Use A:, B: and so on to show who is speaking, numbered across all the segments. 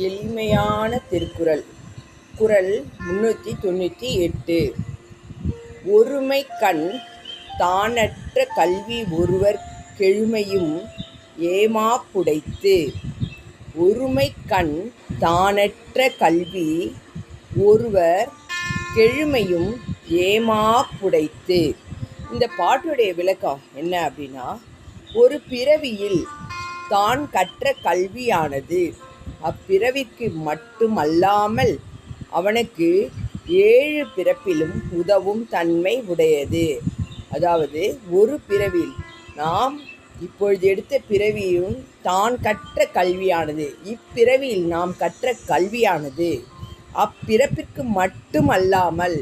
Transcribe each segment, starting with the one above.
A: எளிமையான திருக்குறள். குறள் 398. ஒருமைக்கண் தானற்ற கல்வி ஒருவர் கெழுமையும் ஏமாப்புடைத்து. ஒருமைக்கண் தானற்ற கல்வி ஒருவர் கெழுமையும் ஏமாப்புடைத்து. இந்த பாட்டுடைய விளக்கம் என்ன அப்படின்னா, ஒரு பிறவியில் தான் கற்ற கல்வியானது அப்பிறவிற்கு மட்டுமல்லாமல் அவனுக்கு 7 பிறப்பிலும் உதவும் தன்மை உடையது. அதாவது ஒரு பிறவியில் நாம் இப்பொழுது எடுத்த பிறவியும் தான் கற்ற கல்வியானது, இப்பிறவியில் நாம் கற்ற கல்வியானது அப்பிறப்பிற்கு மட்டுமல்லாமல்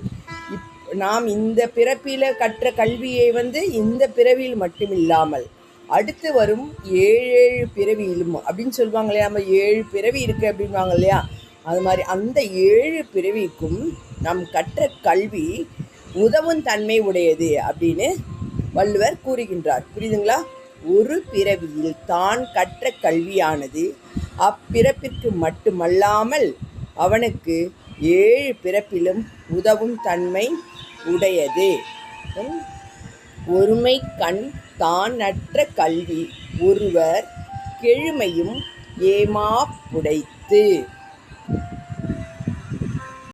A: நாம் இந்த பிறப்பில் கற்ற கல்வியை இந்த பிறவியில் மட்டும் இல்லாமல் அடுத்து வரும் 7 பிறவியிலும் அப்படின்னு சொல்லுவாங்க இல்லையா, நம்ம 7 பிறவி இருக்குது அப்படின்வாங்க இல்லையா, அது மாதிரி அந்த 7 பிறவிக்கும் நாம் கற்ற கல்வி உதவும் தன்மை உடையது அப்படின்னு வள்ளுவர் கூறுகின்றார். புரியுதுங்களா? ஒரு பிறவியில் தான் கற்ற கல்வியானது அப்பிறப்பிற்கு மட்டுமல்லாமல் அவனுக்கு 7 பிறப்பிலும் உதவும் தன்மை உடையது. ஒருமை கண் தானற்ற கல்வி ஒருவர் கெழுமையும் ஏமாப்புடைத்து.